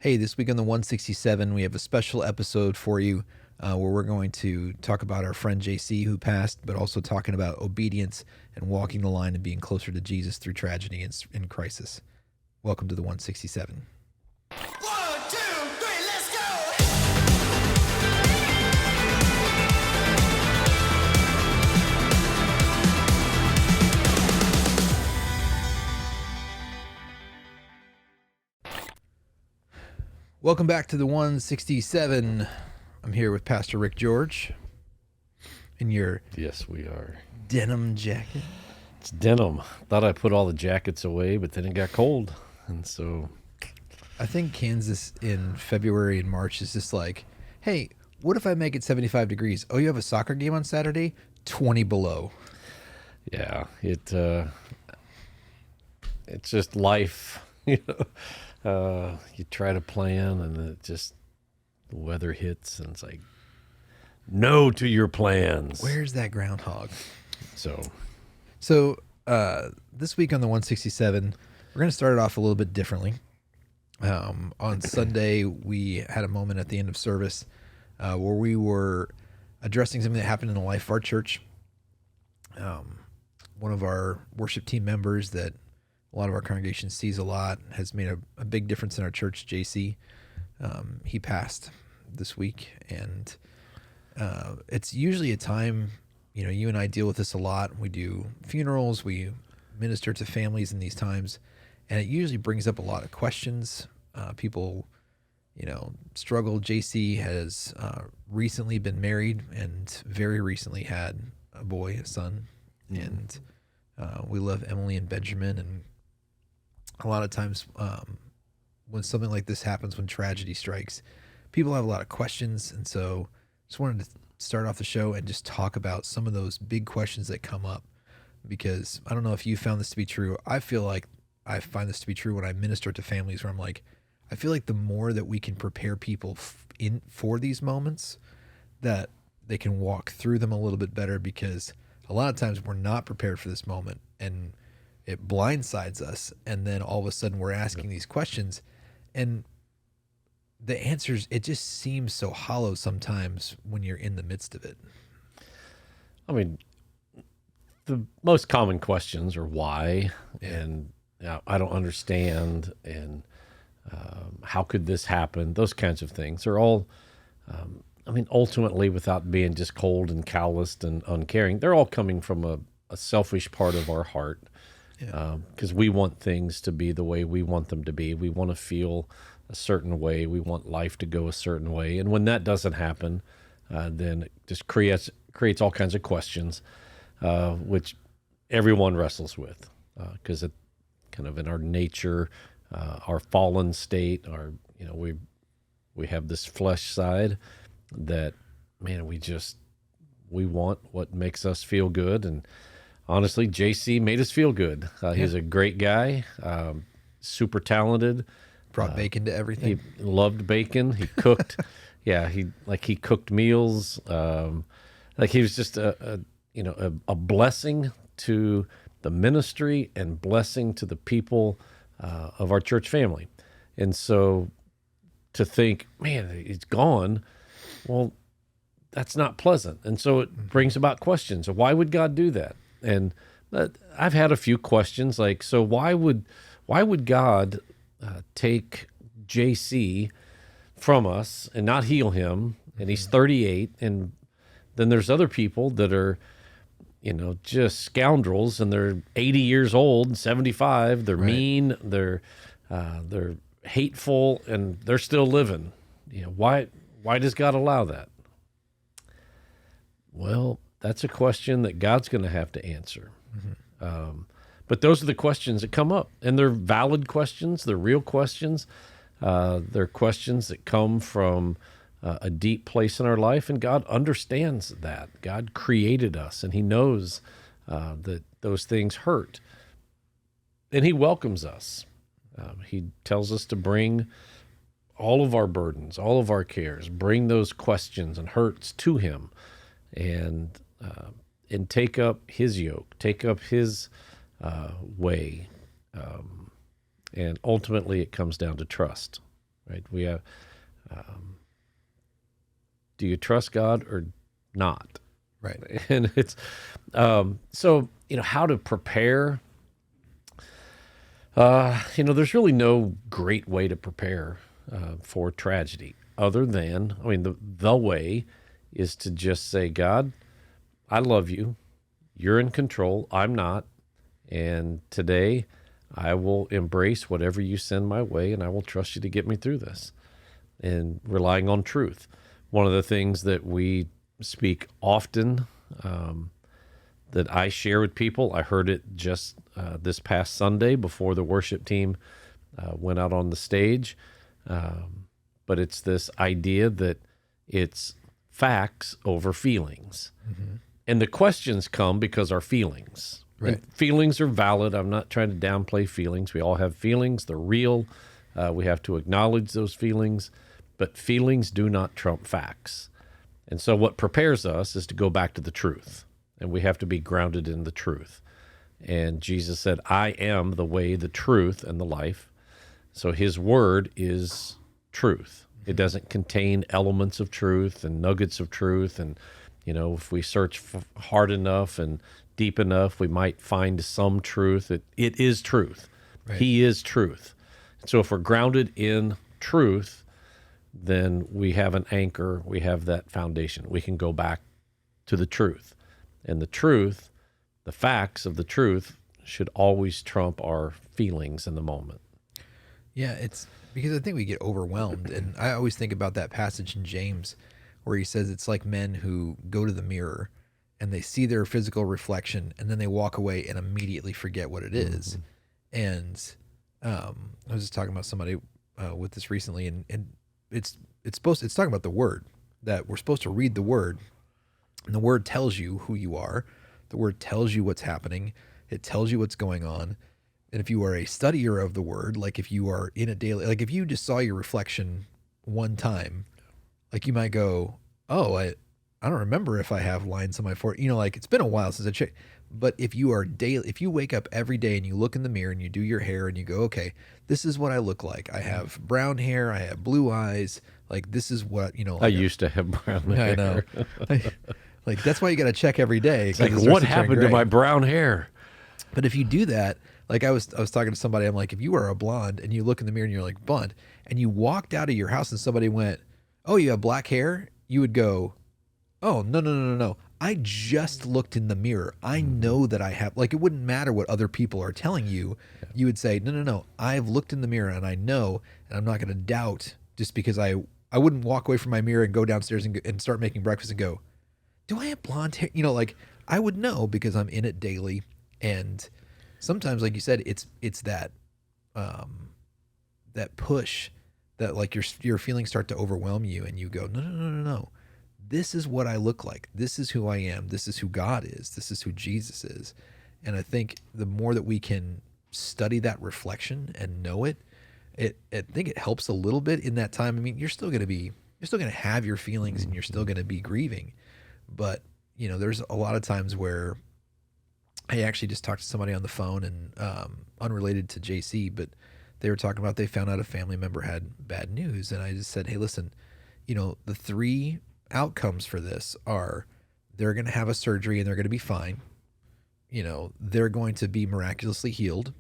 Hey, this week on the 167, we have a special episode for you where we're going to talk about our friend JC who passed, but also talking about obedience and walking the line and being closer to Jesus through tragedy and crisis. Welcome to the 167. 1, 2, 3, let's go! Welcome back to the 167. I'm here with Pastor Rick George in your Yes, we are. denim jacket. It's denim. Thought I put all the jackets away, but then it got cold. And so, I think Kansas in February and March is just like, hey, what if I make it 75 degrees? Oh, you have a soccer game on Saturday? 20 below. yeah, it's just life. You try to plan and the weather hits and it's like, no to your plans. Where's that groundhog? So, This week on the 167, we're going to start it off a little bit differently. On Sunday, we had a moment at the end of service where we were addressing something that happened in the life of our church. One of our worship team members that a lot of our congregation sees a lot has made a big difference in our church, JC. He passed this week, and it's usually a time, you and I deal with this a lot. We do funerals, we minister to families in these times, and it usually brings up a lot of questions. People, struggle. JC has recently been married and very recently had a boy, a son, and we love Emily and Benjamin. And a lot of times when something like this happens, when tragedy strikes, people have a lot of questions. And so just wanted to start off the show and just talk about some of those big questions that come up, because I don't know if you found this to be true. I feel like I find this to be true when I minister to families, where I'm like, I feel like the more that we can prepare people for these moments, that they can walk through them a little bit better, because a lot of times we're not prepared for this moment and it blindsides us. And then all of a sudden we're asking these questions, and the answers, it just seems so hollow sometimes when you're in the midst of it. I mean, the most common questions are why, and I don't understand, and how could this happen? Those kinds of things are all, ultimately, without being just cold and calloused and uncaring, they're all coming from a selfish part of our heart, because we want things to be the way we want them to be. We want to feel a certain way. We want life to go a certain way. And when that doesn't happen, then it just creates all kinds of questions, which everyone wrestles with, because it kind of in our nature, our fallen state, we have this flesh side that, man, we want what makes us feel good. And honestly, JC made us feel good. He's a great guy, super talented. Brought bacon to everything. He loved bacon. He cooked. He cooked meals. He was just a blessing to the ministry and blessing to the people of our church family. And so to think, man, he's gone, well, that's not pleasant. And so it brings about questions. Why would God do that? And I've had a few questions like, so why would God take JC from us and not heal him? And he's 38. And then there's other people that are, just scoundrels, and they're 80 years old and 75. They're mean. They're hateful, and they're still living. Why does God allow that? Well, that's a question that God's going to have to answer. But those are the questions that come up, and they're valid questions. They're real questions. They're questions that come from a deep place in our life, and God understands that. God created us, and he knows that those things hurt, and he welcomes us. He tells us to bring all of our burdens, all of our cares, bring those questions and hurts to him, and take up his yoke, take up his way. And ultimately it comes down to trust. right? We have, do you trust God or not? Right. And it's, so, how to prepare. There's really no great way to prepare for tragedy other than, the way is to just say, God, I love you. You're in control. I'm not. And today I will embrace whatever you send my way, and I will trust you to get me through this, and relying on truth. One of the things that we speak often, that I share with people, I heard it just this past Sunday before the worship team went out on the stage. But it's this idea that it's facts over feelings. Mm-hmm. And the questions come because our feelings. Right. And feelings are valid. I'm not trying to downplay feelings. We all have feelings. They're real. We have to acknowledge those feelings. But feelings do not trump facts. And so what prepares us is to go back to the truth. And we have to be grounded in the truth. And Jesus said, I am the way, the truth, and the life. So his word is truth. It doesn't contain elements of truth and nuggets of truth. And, if we search hard enough and deep enough, we might find some truth. It is truth. Right. He is truth. So if we're grounded in truth, then we have an anchor. We have that foundation. We can go back to the truth. And the truth, the facts of the truth, should always trump our feelings in the moment. Yeah, it's because I think we get overwhelmed. And I always think about that passage in James where he says it's like men who go to the mirror and they see their physical reflection and then they walk away and immediately forget what it is. Mm-hmm. And I was just talking about somebody with this recently, and it's talking about the word, that we're supposed to read the word, and the word tells you who you are. The word tells you what's happening. It tells you what's going on. And if you are a studier of the word, like if you are in a daily, like if you just saw your reflection one time, like you might go, oh, I don't remember if I have lines on my forehead. Like it's been a while since I checked. But if you are daily, if you wake up every day and you look in the mirror and you do your hair and you go, okay, this is what I look like. I have brown hair. I have blue eyes. Like this is what, like I used to have brown hair. I know. Like that's why you got to check every day. It's like, what happened to my brown hair? But if you do that, like I was talking to somebody, I'm like, if you are a blonde and you look in the mirror and you're like blonde, and you walked out of your house and somebody went, oh, you have black hair, you would go, oh, no. I just looked in the mirror. I know that I have, like, it wouldn't matter what other people are telling you. Yeah. You would say, no. I've looked in the mirror and I know, and I'm not going to doubt just because I wouldn't walk away from my mirror and go downstairs and start making breakfast and go, do I have blonde hair? Like I would know because I'm in it daily. And sometimes, like you said, it's that, that push that like your feelings start to overwhelm you and you go, no. This is what I look like. This is who I am. This is who God is. This is who Jesus is. And I think the more that we can study that reflection and know it, I think it helps a little bit in that time. I mean, you're still going to have your feelings and you're still going to be grieving. But, there's a lot of times where I actually just talked to somebody on the phone and unrelated to JC, but they were talking about they found out a family member had bad news. And I just said, hey, listen, the three outcomes for this are they're going to have a surgery and they're going to be fine. They're going to be miraculously healed,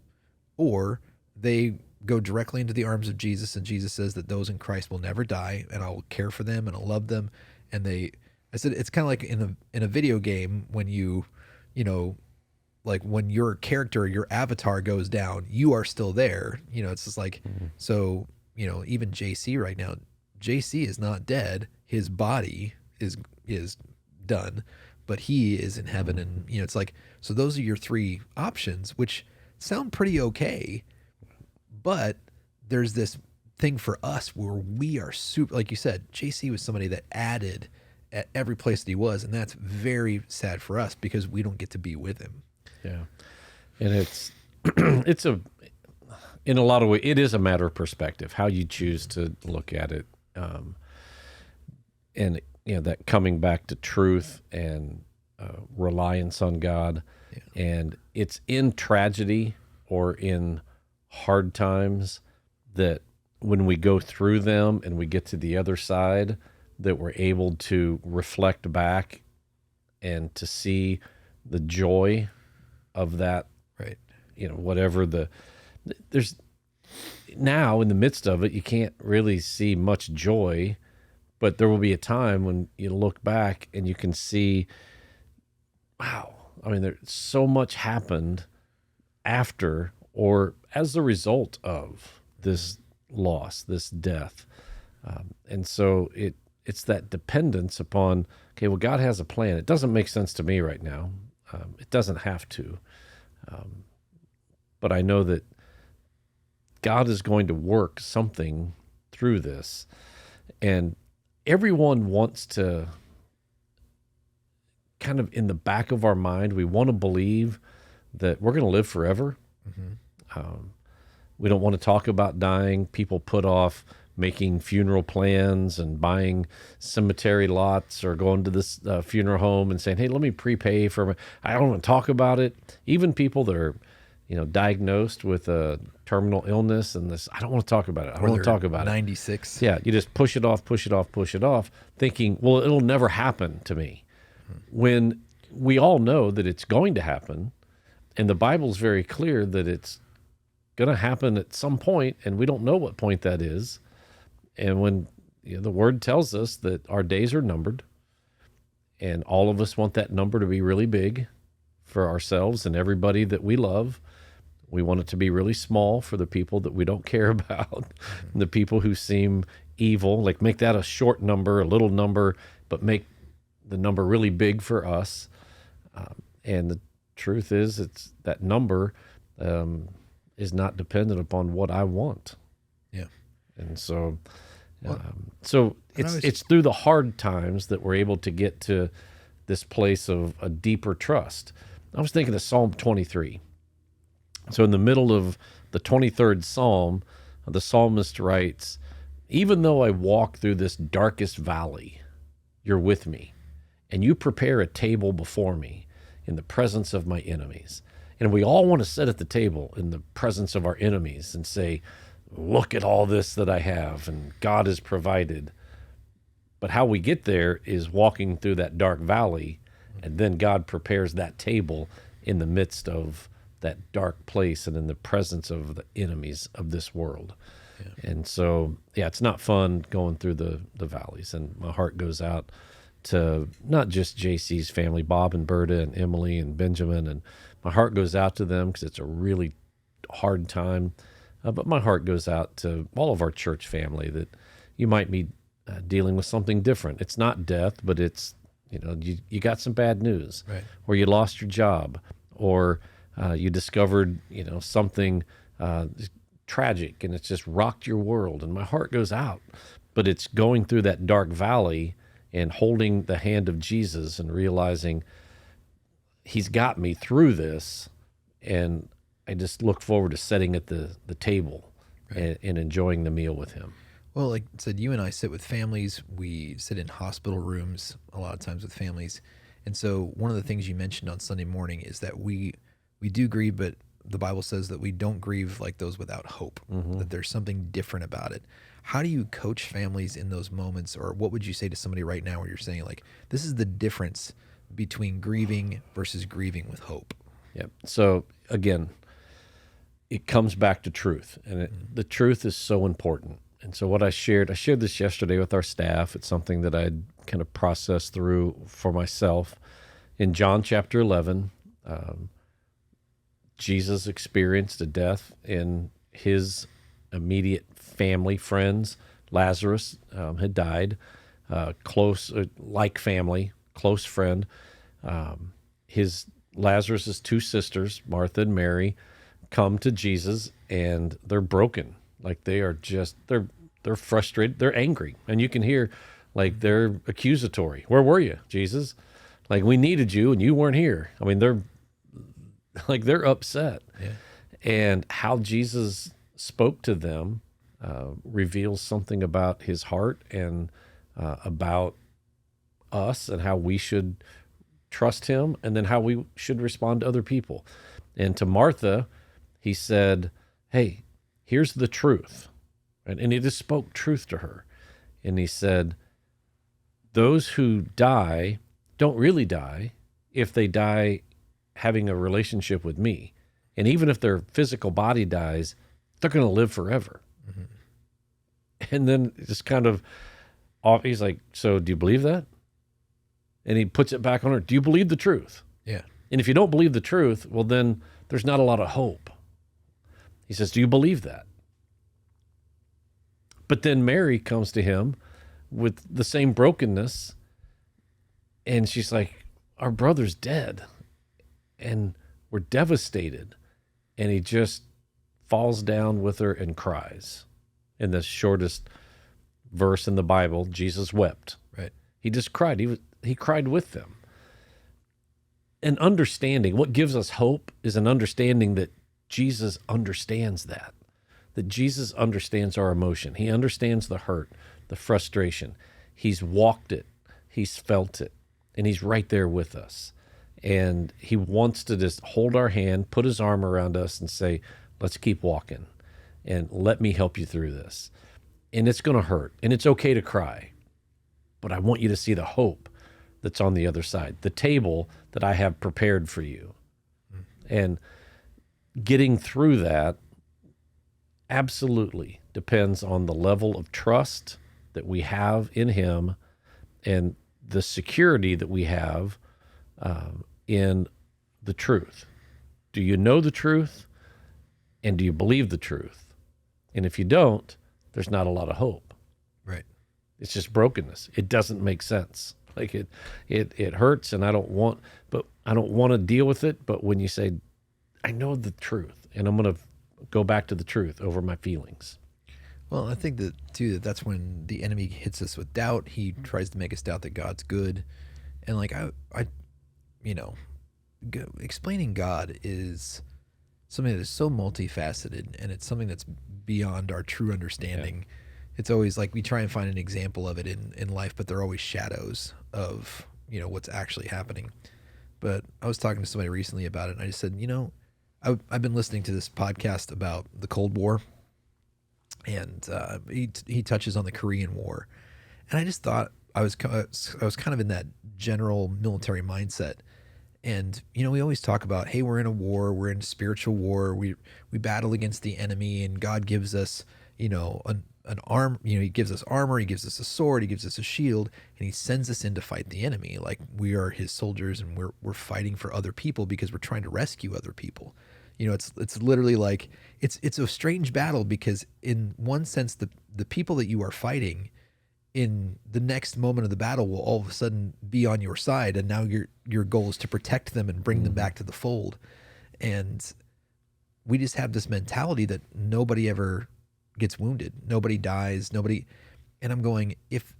or they go directly into the arms of Jesus, and Jesus says that those in Christ will never die, and I'll care for them and I'll love them. And I said, it's kind of like in a video game when like when your character, your avatar goes down, you are still there. It's just like, so, even JC right now, JC is not dead. His body is done, but he is in heaven. And, it's like, so those are your three options, which sound pretty okay. But there's this thing for us where we are super, like you said, JC was somebody that added at every place that he was. And that's very sad for us because we don't get to be with him. Yeah. And it's, in a lot of ways, it is a matter of perspective, how you choose to look at it. And, that coming back to truth and reliance on God. Yeah. And it's in tragedy or in hard times that when we go through them and we get to the other side, that we're able to reflect back and to see the joy of that, Right. whatever there's now in the midst of it, you can't really see much joy, but there will be a time when you look back and you can see, wow, I mean, there's so much happened after or as a result of this loss, this death. And so it's that dependence upon, okay, well, God has a plan. It doesn't make sense to me right now. It doesn't have to. But I know that God is going to work something through this. And everyone wants to kind of in the back of our mind, we want to believe that we're going to live forever. We don't want to talk about dying. People put off making funeral plans and buying cemetery lots or going to this funeral home and saying, hey, let me prepay for I don't want to talk about it. Even people that are, diagnosed with a terminal illness and this, I don't want to talk about it. I don't want to talk about 96. it. Yeah, you just push it off, thinking, well, it'll never happen to me. When we all know that it's going to happen, and the Bible's very clear that it's going to happen at some point, and we don't know what point that is. And when the Word tells us that our days are numbered, and all of us want that number to be really big for ourselves and everybody that we love. We want it to be really small for the people that we don't care about, the people who seem evil. Like make that a short number, a little number, but make the number really big for us. And the truth is, it's that number is not dependent upon what I want. Yeah. And so, Well, it's through the hard times that we're able to get to this place of a deeper trust. I was thinking of Psalm 23. So in the middle of the 23rd Psalm, the psalmist writes, even though I walk through this darkest valley, you're with me, and you prepare a table before me in the presence of my enemies. And we all want to sit at the table in the presence of our enemies and say, look at all this that I have, and God has provided. But how we get there is walking through that dark valley, and then God prepares that table in the midst of that dark place and in the presence of the enemies of this world. Yeah. And so, it's not fun going through the valleys. And my heart goes out to not just JC's family, Bob and Berta and Emily and Benjamin, and my heart goes out to them because it's a really hard time. But my heart goes out to all of our church family that you might be dealing with something different. It's not death, but it's, you got some bad news, right, or you lost your job, or you discovered, something tragic and it's just rocked your world. And my heart goes out, but it's going through that dark valley and holding the hand of Jesus and realizing he's got me through this. And I just look forward to sitting at the table, right, and enjoying the meal with him. Well, like I said, you and I sit with families. We sit in hospital rooms a lot of times with families. And so one of the things you mentioned on Sunday morning is that we do grieve, but the Bible says that we don't grieve like those without hope, that there's something different about it. How do you coach families in those moments? Or what would you say to somebody right now where you're saying, like, this is the difference between grieving versus grieving with hope? Yep. So again, it comes back to truth, and the truth is so important. And so what I shared this yesterday with our staff. It's something that I'd kind of processed through for myself. In John chapter 11, Jesus experienced a death in his immediate family, friends. Lazarus had died, close, like family, close friend. Lazarus's two sisters, Martha and Mary, come to Jesus, and they're broken. Like they're frustrated, they're angry, and you can hear like they're accusatory. Where were you, Jesus? Like, we needed you and you weren't here. I mean, they're upset. Yeah. And how Jesus spoke to them reveals something about his heart and about us and how we should trust him, and then how we should respond to other people. And to Martha, he said, hey, here's the truth. right? And he just spoke truth to her. And he said, those who die don't really die if they die having a relationship with me. And even if their physical body dies, they're going to live forever. And then just kind of off, he's like, so do you believe that? And he puts it back on her. Do you believe the truth? Yeah. And if you don't believe the truth, well, then there's not a lot of hope. He says, do you believe that? But then Mary comes to him with the same brokenness. And she's like, our brother's dead. And we're devastated. And he just falls down with her and cries. In the shortest verse in the Bible, Jesus wept. Right. He just cried. He cried with them. An understanding, what gives us hope is an understanding that Jesus understands that Jesus understands our emotion. He understands the hurt, the frustration. He's walked it. He's felt it. And he's right there with us. And he wants to just hold our hand, put his arm around us and say, let's keep walking and let me help you through this. And it's going to hurt and it's okay to cry, but I want you to see the hope that's on the other side, the table that I have prepared for you. And getting through that absolutely depends on the level of trust that we have in him and the security that we have in the truth. Do you know the truth? And do you believe the truth? And if you don't, there's not a lot of hope. Right. It's just brokenness. It doesn't make sense. Like it hurts, and I don't want to deal with it. But when you say, I know the truth, and I'm going to go back to the truth over my feelings. Well, I think that too, that's when the enemy hits us with doubt. He tries to make us doubt that God's good. And like, explaining God is something that is so multifaceted, and it's something that's beyond our true understanding. Yeah. It's always like we try and find an example of it in life, but they're always shadows of, what's actually happening. But I was talking to somebody recently about it, and I just said, I've been listening to this podcast about the Cold War, and he touches on the Korean War. And I just thought I was kind of in that general military mindset. And, we always talk about, hey, we're in a war, we're in spiritual war, we battle against the enemy, and God gives us, an arm, he gives us armor, he gives us a sword, he gives us a shield, and he sends us in to fight the enemy. Like we are his soldiers, and we're fighting for other people because we're trying to rescue other people. It's literally like, it's a strange battle because in one sense, the people that you are fighting in the next moment of the battle will all of a sudden be on your side. And now your goal is to protect them and bring them back to the fold. And we just have this mentality that nobody ever gets wounded. Nobody dies. And I'm going, if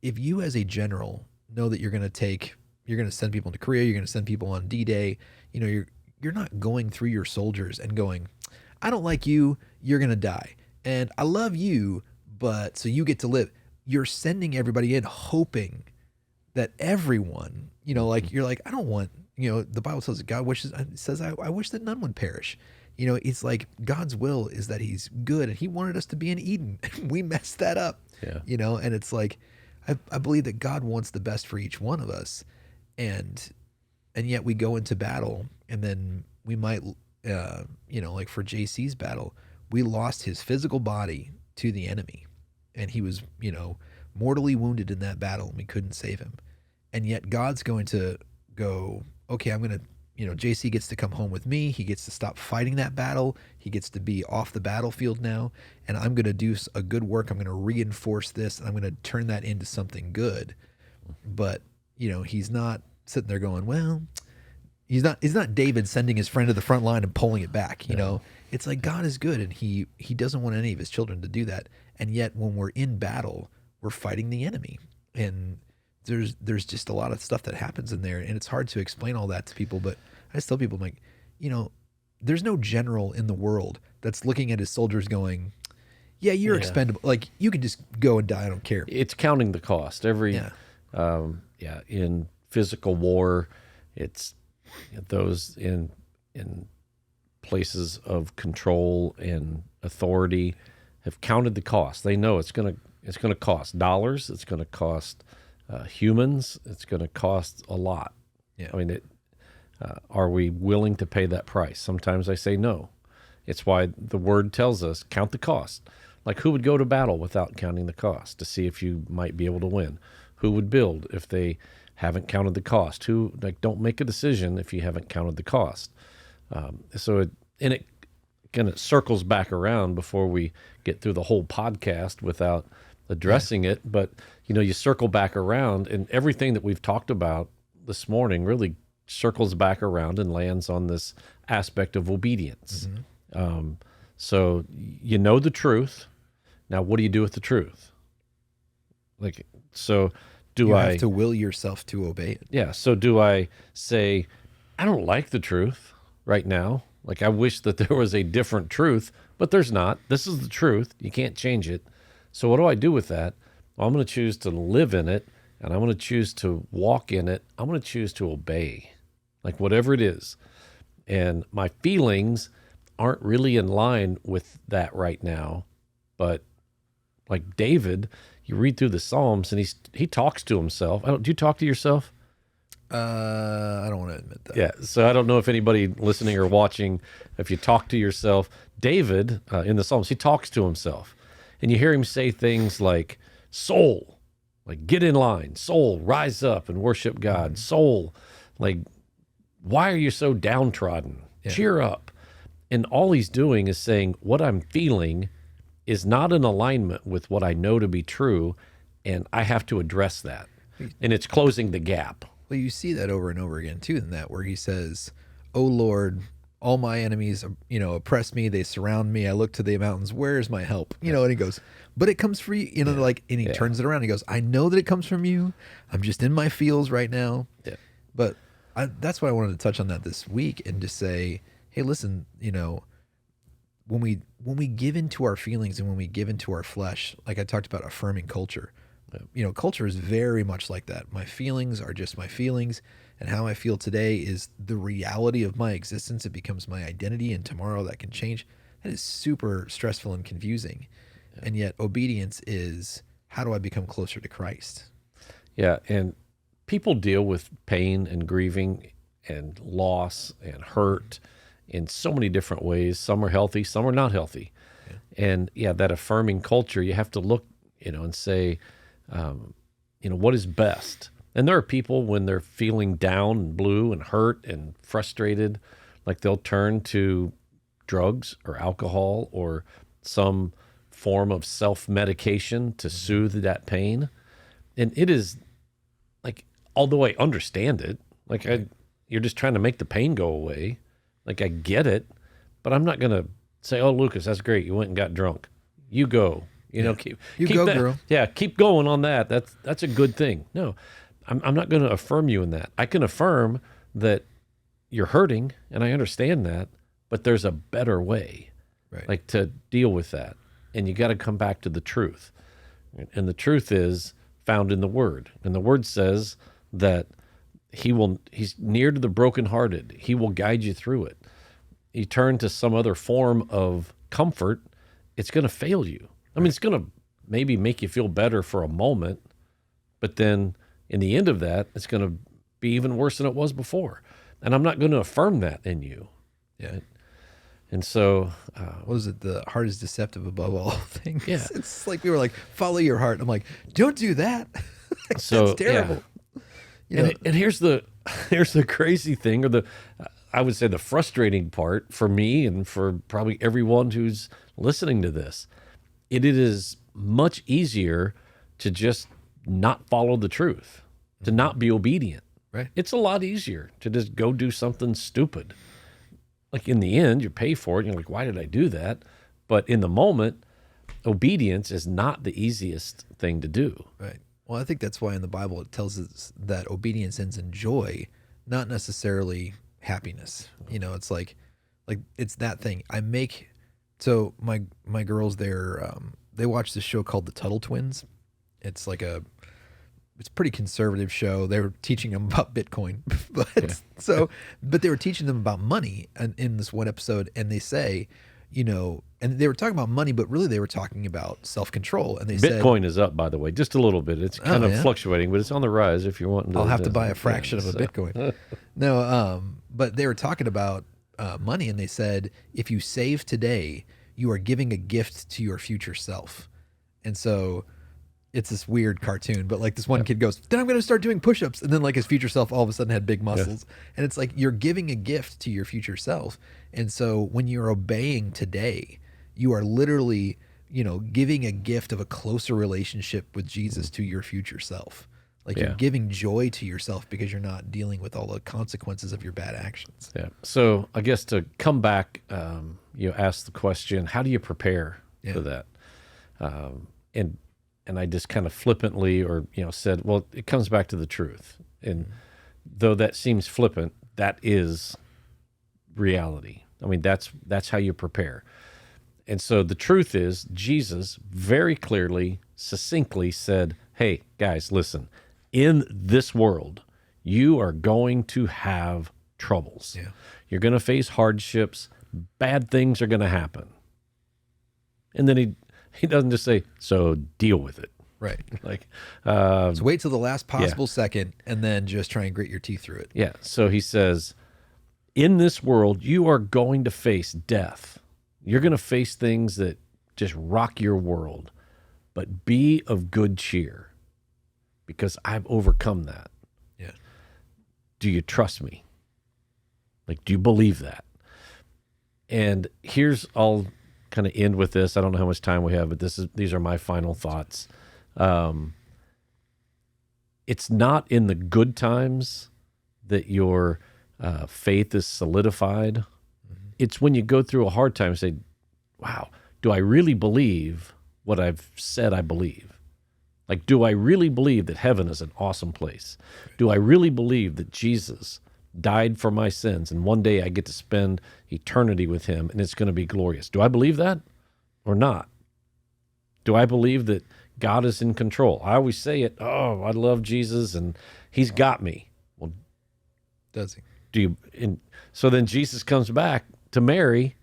you as a general know that you're going to send people into Korea, you're going to send people on D-Day, you're not going through your soldiers and going, I don't like you, you're going to die. And I love you, but so you get to live. You're sending everybody in hoping that everyone, you're like, I don't want, the Bible says that God says, I wish that none would perish. It's like God's will is that he's good, and he wanted us to be in Eden. We messed that up, and it's like, I believe that God wants the best for each one of us. And yet we go into battle, and then we might, like for JC's battle, we lost his physical body to the enemy. And he was, mortally wounded in that battle, and we couldn't save him. And yet God's going to go, okay, I'm going to, JC gets to come home with me. He gets to stop fighting that battle. He gets to be off the battlefield now. And I'm going to do a good work. I'm going to reinforce this, and I'm going to turn that into something good. But, he's not sitting there going, well, he's not David sending his friend to the front line and pulling it back. It's like God is good, and he doesn't want any of his children to do that. And yet when we're in battle, we're fighting the enemy. And there's just a lot of stuff that happens in there, and it's hard to explain all that to people. But I just tell people, I'm like, there's no general in the world that's looking at his soldiers going, yeah, you're expendable. Like, you can just go and die. I don't care. It's counting the cost. In physical war, it's those in places of control and authority have counted the cost. They know it's going to cost dollars. It's going to cost humans. It's going to cost a lot. Yeah. I mean, are we willing to pay that price? Sometimes I say no. It's why the word tells us count the cost. Like, who would go to battle without counting the cost to see if you might be able to win? Who would build if they haven't counted the cost? Don't make a decision if you haven't counted the cost. It kind of circles back around before we get through the whole podcast without addressing it. But, you circle back around, and everything that we've talked about this morning really circles back around and lands on this aspect of obedience. So you know the truth. Now, what do you do with the truth? You have to will yourself to obey it. Yeah. So do I say, I don't like the truth right now? Like, I wish that there was a different truth, but there's not. This is the truth. You can't change it. So what do I do with that? Well, I'm going to choose to live in it, and I'm going to choose to walk in it. I'm going to choose to obey, like whatever it is. And my feelings aren't really in line with that right now. But like David, you read through the Psalms and he talks to himself. Do you talk to yourself? I don't want to admit that. Yeah. So I don't know if anybody listening or watching, if you talk to yourself, David in the Psalms, he talks to himself, and you hear him say things like, soul, like, get in line, soul, rise up and worship God, soul, like, why are you so downtrodden? Yeah. Cheer up. And all he's doing is saying, what I'm feeling is not in alignment with what I know to be true, and I have to address that. And it's closing the gap. Well, you see that over and over again too in that, where he says, "Oh Lord, all my enemies, oppress me. They surround me. I look to the mountains. Where is my help?" And he goes, "But it comes from you." And he turns it around. He goes, "I know that it comes from you. I'm just in my feels right now." Yeah. But that's why I wanted to touch on that this week and just say, hey, listen, when we give into our feelings and when we give into our flesh, like I talked about affirming culture, culture is very much like that. My feelings are just my feelings, and how I feel today is the reality of my existence. It becomes my identity, and tomorrow that can change. That is super stressful and confusing. Yeah. And yet obedience is, how do I become closer to Christ? Yeah. And people deal with pain and grieving and loss and hurt in so many different ways. Some are healthy, some are not healthy. Yeah. And that affirming culture, you have to look, and say, what is best? And there are people, when they're feeling down and blue and hurt and frustrated, like, they'll turn to drugs or alcohol or some form of self-medication to soothe that pain. And it is, like, although I understand it, like, you're just trying to make the pain go away. Like, I get it, but I'm not going to say, "Oh, Lucas, that's great. You went and got drunk. You go." Keep go, that, girl. Yeah, keep going on that. That's a good thing. No, I'm not going to affirm you in that. I can affirm that you're hurting, and I understand that, but there's a better way, right, like, to deal with that. And you got to come back to the truth. And the truth is found in the Word. And the Word says that he's near to the brokenhearted. He will guide you through it. You turn to some other form of comfort, it's going to fail you. I mean, it's going to maybe make you feel better for a moment, but then in the end of that, it's going to be even worse than it was before. And I'm not going to affirm that in you. Yeah. Right? And so, what is it? The heart is deceptive above all things. Yeah. It's like, we were like, follow your heart. I'm like, don't do that. So that's terrible. Yeah. And here's the crazy thing, or I would say the frustrating part for me and for probably everyone who's listening to this. It is much easier to just not follow the truth, to not be obedient. Right. It's a lot easier to just go do something stupid. Like, in the end, you pay for it. You're like, why did I do that? But in the moment, obedience is not the easiest thing to do. Right. Well, I think that's why in the Bible it tells us that obedience ends in joy, not necessarily happiness. It's like it's that thing. So my girls, they watch this show called The Tuttle Twins. It's like it's a pretty conservative show. They were teaching them about Bitcoin, but they were teaching them about money in this one episode. And they say, and they were talking about money, but really they were talking about self-control. And they said, Bitcoin is up, by the way, just a little bit. It's kind of yeah? fluctuating, but it's on the rise if you're wanting to. I'll have to buy a fraction of a Bitcoin. No, but they were talking about money, and they said, if you save today, you are giving a gift to your future self. And so it's this weird cartoon, but like this one kid goes, then I'm going to start doing push-ups. And then like his future self all of a sudden had big muscles. And it's like, you're giving a gift to your future self. And so when you're obeying today, you are literally, giving a gift of a closer relationship with Jesus to your future self. Like you're giving joy to yourself because you're not dealing with all the consequences of your bad actions. Yeah. So I guess to come back, you asked the question, how do you prepare for that? And I just kind of flippantly said, well, it comes back to the truth. And though that seems flippant, that is reality. I mean, that's how you prepare. And so the truth is, Jesus very clearly, succinctly said, hey, guys, listen, in this world, you are going to have troubles. Yeah. You're going to face hardships. Bad things are going to happen. And then he doesn't just say, so deal with it. Right. Like, So wait till the last possible second and then just try and grit your teeth through it. yeah. So he says, in this world, you are going to face death. You're going to face things that just rock your world, but be of good cheer because I've overcome that. Yeah. Do you trust me? Like, do you believe that? And I'll kind of end with this. I don't know how much time we have, but these are my final thoughts. It's not in the good times that your faith is solidified. Mm-hmm. It's when you go through a hard time and say, wow, do I really believe what I've said I believe? Like, do I really believe that heaven is an awesome place? Do I really believe that Jesus died for my sins and one day I get to spend eternity with him and it's going to be glorious? Do I believe that or not? Do I believe that God is in control? I always say it, oh, I love Jesus and he's got me. Well, does he? So then Jesus comes back to Mary.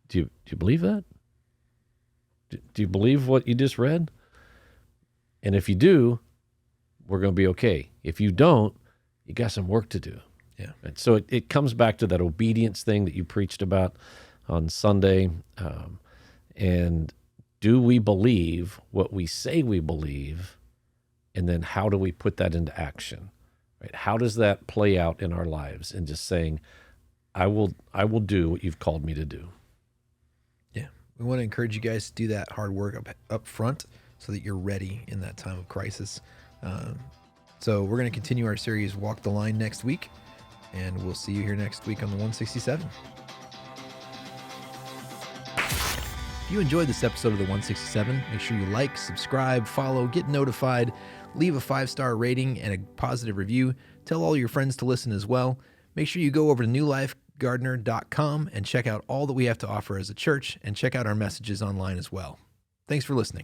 Do you believe that? Do you believe what you just read? And if you do, we're going to be okay. If you don't, you got some work to do. Yeah. And so it comes back to that obedience thing that you preached about on Sunday. And do we believe what we say we believe? And then how do we put that into action? Right? How does that play out in our lives? And just saying, I will do what you've called me to do. Yeah. We want to encourage you guys to do that hard work up front so that you're ready in that time of crisis. So we're going to continue our series, Walk the Line, next week. And we'll see you here next week on the 167. If you enjoyed this episode of the 167, make sure you like, subscribe, follow, get notified, leave a 5-star rating and a positive review. Tell all your friends to listen as well. Make sure you go over to newlifegardener.com and check out all that we have to offer as a church and check out our messages online as well. Thanks for listening.